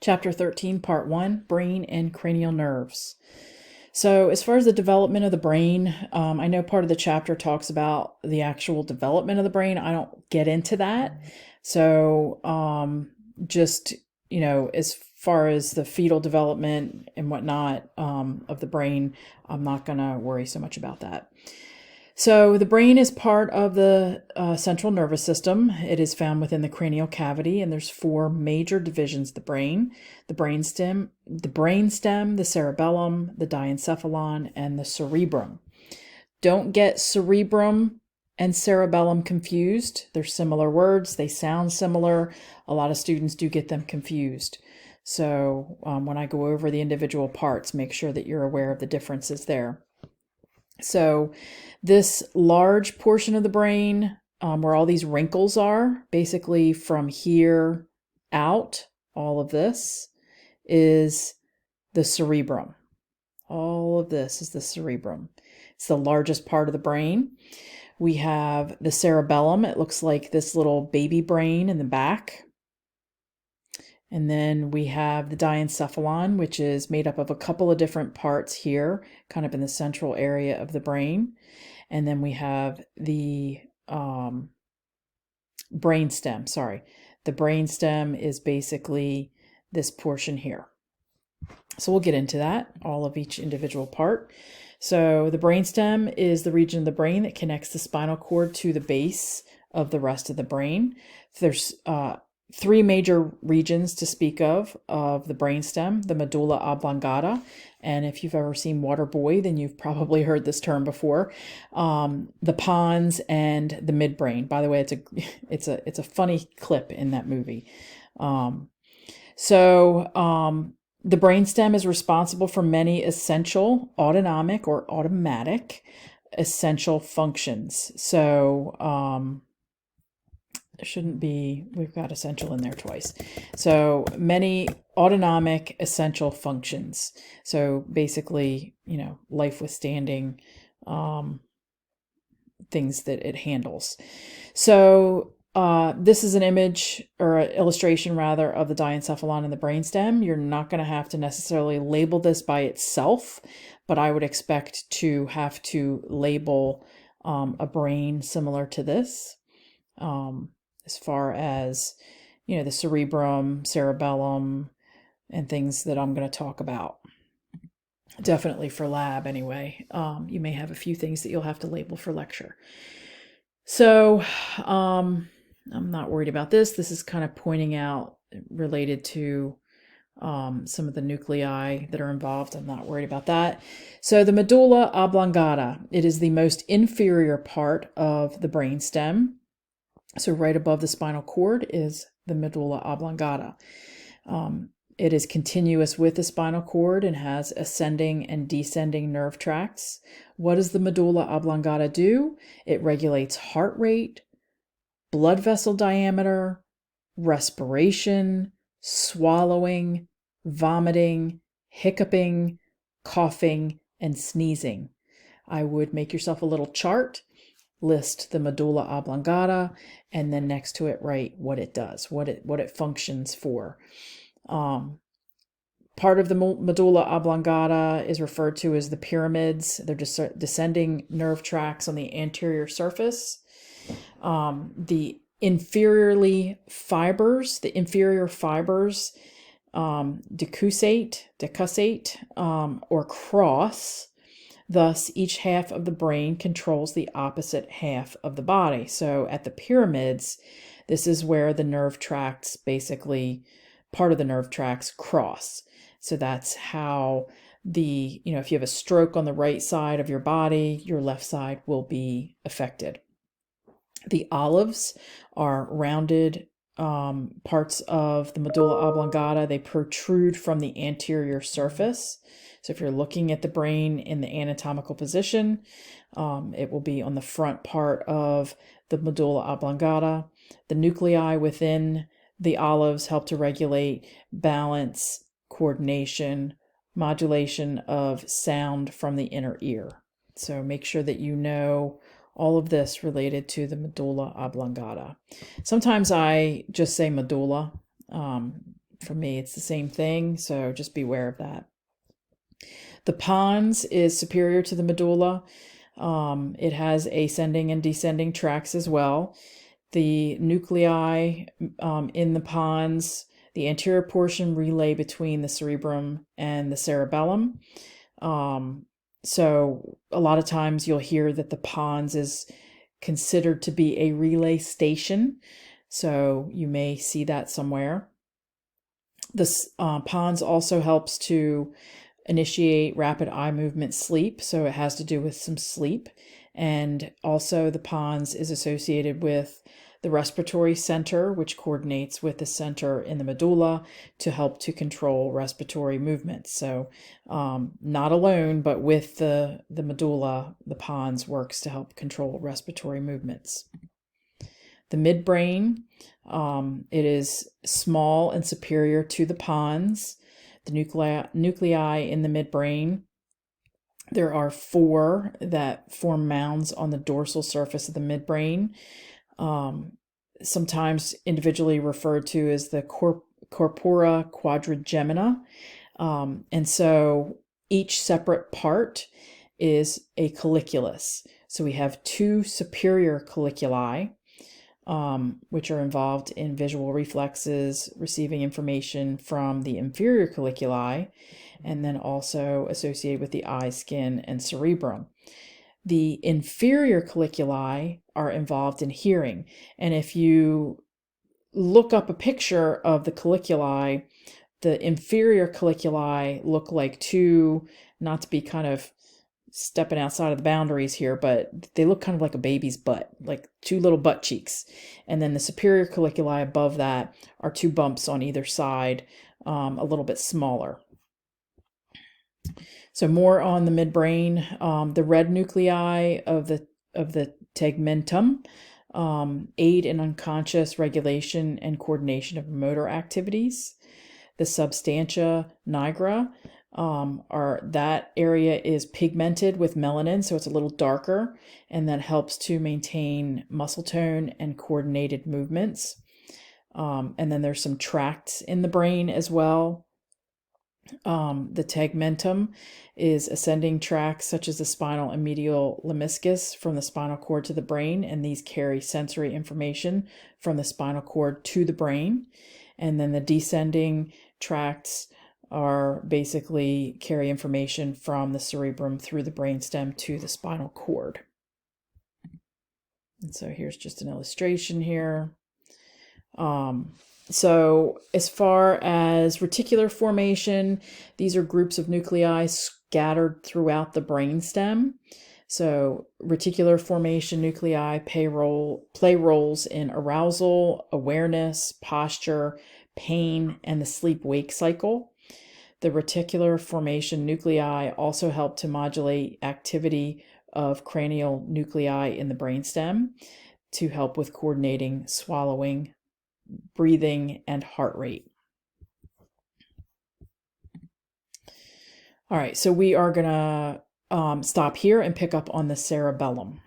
Chapter 13, Part 1, Brain and Cranial Nerves. So as far as the development of the brain, I know part of the chapter talks about the actual development of the brain. I don't get into that. So just, as far as the fetal development and whatnot of the brain, I'm not going to worry so much about that. So the brain is part of the central nervous system. It is found within the cranial cavity, and there's four major divisions of the brain: the brainstem, the cerebellum, the diencephalon, and the cerebrum. Don't get cerebrum and cerebellum confused. They're similar words. They sound similar. A lot of students do get them confused. So when I go over the individual parts, make sure that you're aware of the differences there. So this large portion of the brain, where all these wrinkles are, basically from here out, all of this is the cerebrum. All of this is the cerebrum. It's the largest part of the brain. We have the cerebellum. It looks like this little baby brain in the back. And then we have the diencephalon, which is made up of a couple of different parts here, kind of in the central area of the brain. And then we have the brainstem. Sorry, the brainstem is basically this portion here. So we'll get into that, all of each individual part. So the brainstem is the region of the brain that connects the spinal cord to the base of the rest of the brain. There's three major regions to speak of the brainstem: the medulla oblongata. And if you've ever seen Waterboy, then you've probably heard this term before. The pons and the midbrain. By the way, it's a funny clip in that movie. The brainstem is responsible for many essential autonomic or automatic essential functions. So shouldn't be, we've got essential in there twice. So many autonomic essential functions. So basically, life withstanding things that it handles. So this is an image, or an illustration rather, of the diencephalon and the brainstem. You're not going to have to necessarily label this by itself, but I would expect to have to label a brain similar to this. As far as, the cerebrum, cerebellum, and things that I'm going to talk about. Definitely for lab anyway. You may have a few things that you'll have to label for lecture. So I'm not worried about this. This is kind of pointing out related to some of the nuclei that are involved. I'm not worried about that. So the medulla oblongata, it is the most inferior part of the brainstem. So right above the spinal cord is the medulla oblongata. It is continuous with the spinal cord and has ascending and descending nerve tracts. What does the medulla oblongata do? It regulates heart rate, blood vessel diameter, respiration, swallowing, vomiting, hiccuping, coughing, and sneezing. I would make yourself a little chart, list the medulla oblongata, and then next to it write what it does, what it functions for. Part of the medulla oblongata is referred to as the pyramids. They're just descending nerve tracts on the anterior surface. The inferior fibers, decussate, or cross. Thus, each half of the brain controls the opposite half of the body. So at the pyramids, this is where the nerve tracts, basically part of the nerve tracts, cross. So that's how if you have a stroke on the right side of your body, your left side will be affected. The olives are rounded parts of the medulla oblongata. They protrude from the anterior surface. So if you're looking at the brain in the anatomical position, it will be on the front part of the medulla oblongata. The nuclei within the olives help to regulate balance, coordination, modulation of sound from the inner ear. So make sure that you know all of this related to the medulla oblongata. Sometimes I just say medulla For me, it's the same thing, so just beware of that. The pons is superior to the medulla. It has ascending and descending tracts as well. The nuclei in the pons, the anterior portion relay between the cerebrum and the cerebellum. So a lot of times you'll hear that the pons is considered to be a relay station. So you may see that somewhere. The pons also helps to initiate rapid eye movement sleep. So it has to do with some sleep. And also the pons is associated with the respiratory center, which coordinates with the center in the medulla to help to control respiratory movements. So not alone, but with the medulla, the pons works to help control respiratory movements. The midbrain, it is small and superior to the pons. The nuclei in the midbrain, there are 4 that form mounds on the dorsal surface of the midbrain, sometimes individually referred to as the corpora quadrigemina. And so each separate part is a colliculus. So we have 2 superior colliculi, which are involved in visual reflexes, receiving information from the inferior colliculi, and then also associated with the eye, skin, and cerebrum. The inferior colliculi are involved in hearing. And if you look up a picture of the colliculi, the inferior colliculi look like 2, not to be kind of stepping outside of the boundaries here, but they look kind of like a baby's butt, like 2 little butt cheeks. And then the superior colliculi above that are 2 bumps on either side, a little bit smaller. So more on the midbrain. The red nuclei of the tegmentum aid in unconscious regulation and coordination of motor activities. The substantia nigra that area is pigmented with melanin, so it's a little darker, and that helps to maintain muscle tone and coordinated movements. And then there's some tracts in the brain as well. The tegmentum is ascending tracts such as the spinal and medial lemniscus from the spinal cord to the brain, and these carry sensory information from the spinal cord to the brain. And then the descending tracts are basically carry information from the cerebrum through the brainstem to the spinal cord. And so here's just an illustration here. So as far as reticular formation, these are groups of nuclei scattered throughout the brainstem. So reticular formation nuclei play roles in arousal, awareness, posture, pain, and the sleep-wake cycle. The reticular formation nuclei also help to modulate activity of cranial nuclei in the brainstem to help with coordinating swallowing, breathing, and heart rate. All right, so we are going to stop here and pick up on the cerebellum.